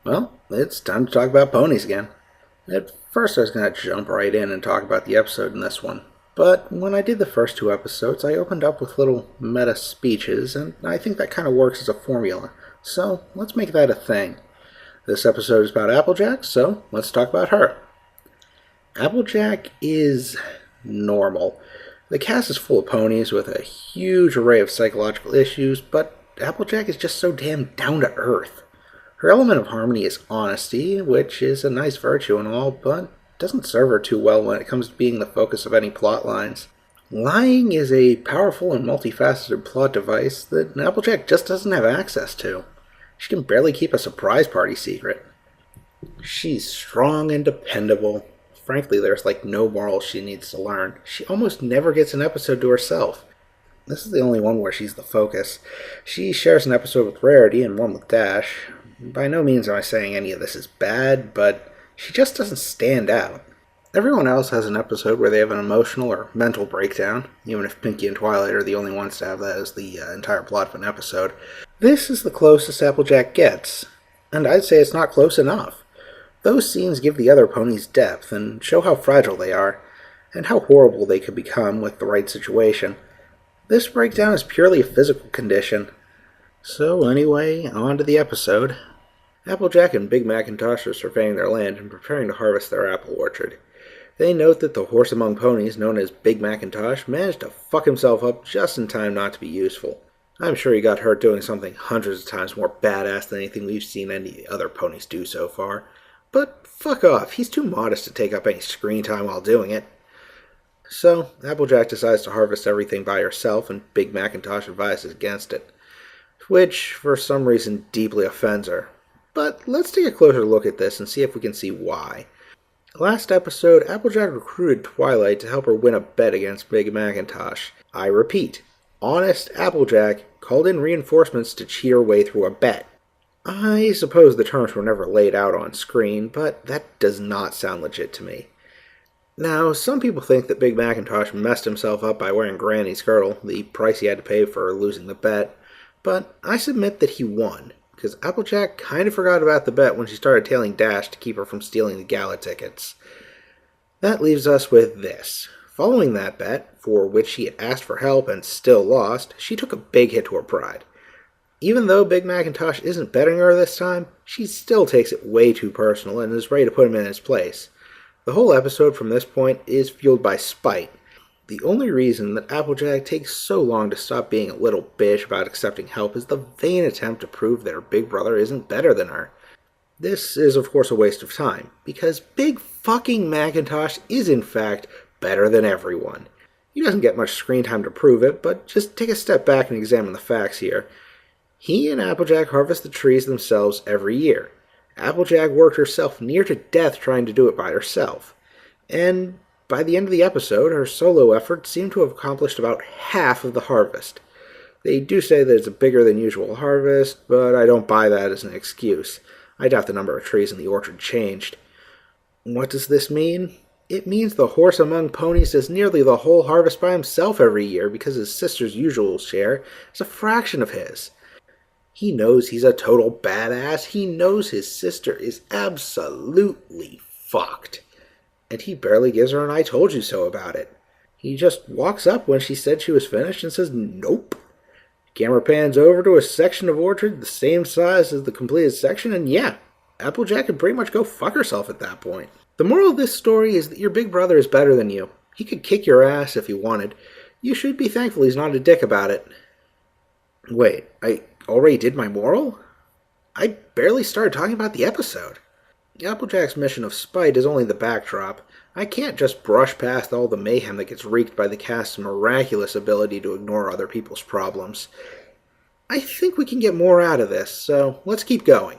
Well, it's time to talk about ponies again. At first, I was going to jump right in and talk about the episode in this one. But when I did the first two episodes, I opened up with little meta speeches, and I think that kind of works as a formula. So let's make that a thing. This episode is about Applejack, so let's talk about her. Applejack is normal. The cast is full of ponies with a huge array of psychological issues, but Applejack is just so damn down to earth. Her element of harmony is honesty, which is a nice virtue and all, but doesn't serve her too well when it comes to being the focus of any plot lines. Lying is a powerful and multifaceted plot device that Applejack just doesn't have access to. She can barely keep a surprise party secret. She's strong and dependable. Frankly, there's no morals she needs to learn. She almost never gets an episode to herself. This is the only one where she's the focus. She shares an episode with Rarity and one with Dash. By no means am I saying any of this is bad, but she just doesn't stand out. Everyone else has an episode where they have an emotional or mental breakdown, even if Pinky and Twilight are the only ones to have that as the entire plot of an episode. This is the closest Applejack gets, and I'd say it's not close enough. Those scenes give the other ponies depth and show how fragile they are, and how horrible they could become with the right situation. This breakdown is purely a physical condition. So anyway, on to the episode. Applejack and Big MacIntosh are surveying their land and preparing to harvest their apple orchard. They note that the horse among ponies, known as Big MacIntosh, managed to fuck himself up just in time not to be useful. I'm sure he got hurt doing something hundreds of times more badass than anything we've seen any other ponies do so far. But fuck off, he's too modest to take up any screen time while doing it. So, Applejack decides to harvest everything by herself, and Big MacIntosh advises against it, which, for some reason, deeply offends her. But let's take a closer look at this and see if we can see why. Last episode, Applejack recruited Twilight to help her win a bet against Big MacIntosh. I repeat, honest Applejack called in reinforcements to cheat her way through a bet. I suppose the terms were never laid out on screen, but that does not sound legit to me. Now, some people think that Big MacIntosh messed himself up by wearing Granny's girdle, the price he had to pay for losing the bet, but I submit that he won, because Applejack kind of forgot about the bet when she started tailing Dash to keep her from stealing the gala tickets. That leaves us with this. Following that bet, for which she had asked for help and still lost, she took a big hit to her pride. Even though Big MacIntosh isn't betting her this time, she still takes it way too personal and is ready to put him in his place. The whole episode from this point is fueled by spite. The only reason that Applejack takes so long to stop being a little bitch about accepting help is the vain attempt to prove that her big brother isn't better than her. This is of course a waste of time, because Big fucking MacIntosh is in fact better than everyone. He doesn't get much screen time to prove it, but just take a step back and examine the facts here. He and Applejack harvest the trees themselves every year. Applejack worked herself near to death trying to do it by herself. And by the end of the episode, her solo efforts seem to have accomplished about half of the harvest. They do say that it's a bigger than usual harvest, but I don't buy that as an excuse. I doubt the number of trees in the orchard changed. What does this mean? It means the horse among ponies does nearly the whole harvest by himself every year because his sister's usual share is a fraction of his. He knows he's a total badass. He knows his sister is absolutely fucked. And he barely gives her an I told you so about it. He just walks up when she said she was finished and says nope. Camera pans over to a section of orchard the same size as the completed section, and yeah, Applejack can pretty much go fuck herself at that point. The moral of this story is that your big brother is better than you. He could kick your ass if he wanted. You should be thankful he's not a dick about it. Wait, I already did my moral? I barely started talking about the episode. Applejack's mission of spite is only the backdrop. I can't just brush past all the mayhem that gets wreaked by the cast's miraculous ability to ignore other people's problems. I think we can get more out of this, so let's keep going.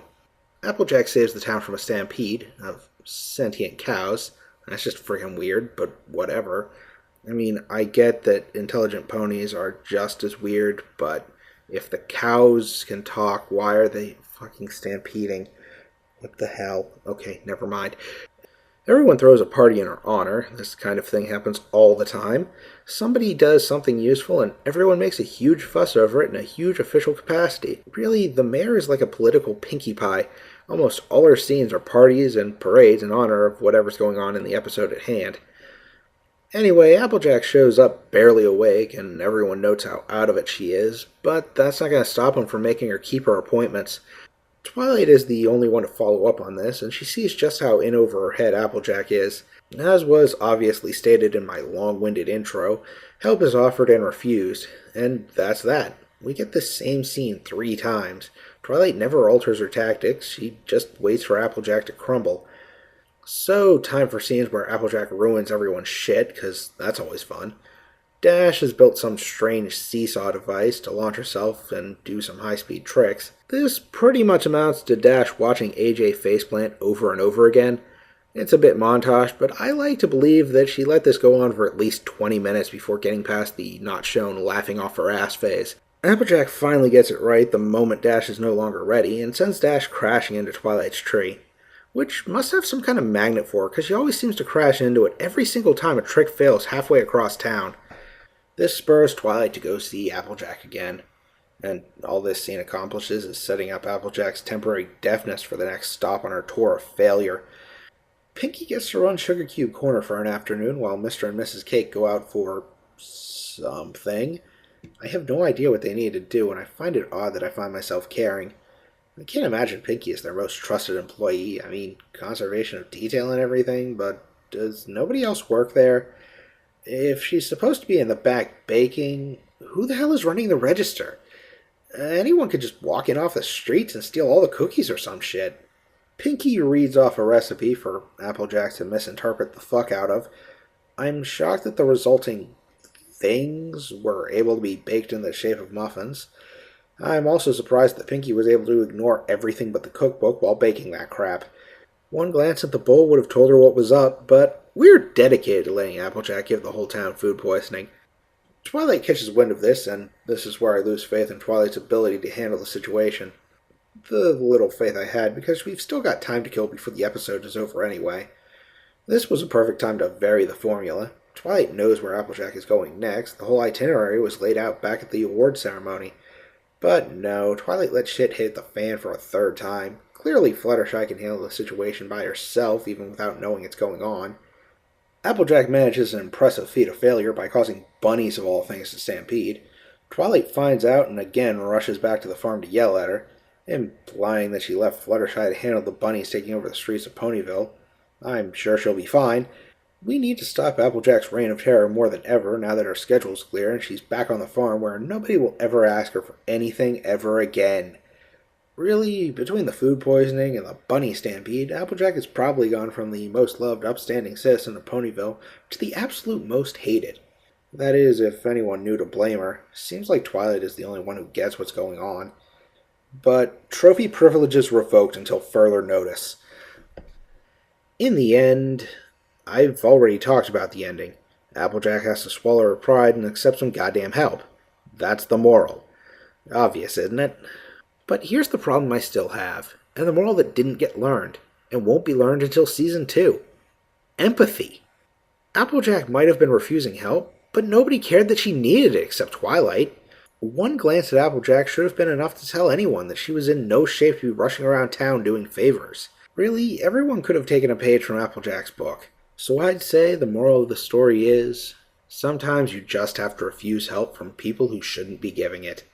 Applejack saves the town from a stampede of sentient cows. That's just freaking weird, but whatever. I mean, I get that intelligent ponies are just as weird, but if the cows can talk, why are they fucking stampeding? What the hell? Okay, never mind. Everyone throws a party in her honor. This kind of thing happens all the time. Somebody does something useful and everyone makes a huge fuss over it in a huge official capacity. Really, the mayor is like a political Pinkie Pie. Almost all her scenes are parties and parades in honor of whatever's going on in the episode at hand. Anyway, Applejack shows up barely awake, and everyone notes how out of it she is, but that's not going to stop him from making her keep her appointments. Twilight is the only one to follow up on this, and she sees just how in over her head Applejack is. As was obviously stated in my long-winded intro, help is offered and refused, and that's that. We get this same scene 3 times. Twilight never alters her tactics, she just waits for Applejack to crumble. So, time for scenes where Applejack ruins everyone's shit, because that's always fun. Dash has built some strange seesaw device to launch herself and do some high-speed tricks. This pretty much amounts to Dash watching AJ faceplant over and over again. It's a bit montage, but I like to believe that she let this go on for at least 20 minutes before getting past the not shown laughing off her ass phase. Applejack finally gets it right the moment Dash is no longer ready, and sends Dash crashing into Twilight's tree. Which must have some kind of magnet for her, because she always seems to crash into it every single time a trick fails halfway across town. This spurs Twilight to go see Applejack again, and all this scene accomplishes is setting up Applejack's temporary deafness for the next stop on her tour of failure. Pinky gets to run Sugar Cube Corner for an afternoon while Mr. and Mrs. Cake go out for something. I have no idea what they need to do, and I find it odd that I find myself caring. I can't imagine Pinky is their most trusted employee. I mean, conservation of detail and everything, but does nobody else work there? If she's supposed to be in the back baking, who the hell is running the register? Anyone could just walk in off the streets and steal all the cookies or some shit. Pinky reads off a recipe for Applejack to misinterpret the fuck out of. I'm shocked that the resulting things were able to be baked in the shape of muffins. I'm also surprised that Pinky was able to ignore everything but the cookbook while baking that crap. One glance at the bowl would have told her what was up, but we're dedicated to letting Applejack give the whole town food poisoning. Twilight catches wind of this, and this is where I lose faith in Twilight's ability to handle the situation. The little faith I had, because we've still got time to kill before the episode is over anyway. This was a perfect time to vary the formula. Twilight knows where Applejack is going next. The whole itinerary was laid out back at the award ceremony. But no, Twilight let shit hit the fan for a 3rd time. Clearly Fluttershy can handle the situation by herself, even without knowing it's going on. Applejack manages an impressive feat of failure by causing bunnies of all things to stampede. Twilight finds out and again rushes back to the farm to yell at her, implying that she left Fluttershy to handle the bunnies taking over the streets of Ponyville. I'm sure she'll be fine. We need to stop Applejack's reign of terror more than ever now that her schedule's clear and she's back on the farm where nobody will ever ask her for anything ever again. Really, between the food poisoning and the bunny stampede, Applejack has probably gone from the most loved upstanding citizen of Ponyville to the absolute most hated. That is, if anyone knew to blame her. Seems like Twilight is the only one who gets what's going on. But trophy privileges revoked until further notice. In the end, I've already talked about the ending. Applejack has to swallow her pride and accept some goddamn help. That's the moral. Obvious, isn't it? But here's the problem I still have, and the moral that didn't get learned, and won't be learned until Season 2. Empathy. Applejack might have been refusing help, but nobody cared that she needed it except Twilight. One glance at Applejack should have been enough to tell anyone that she was in no shape to be rushing around town doing favors. Really, everyone could have taken a page from Applejack's book. So I'd say the moral of the story is, sometimes you just have to refuse help from people who shouldn't be giving it.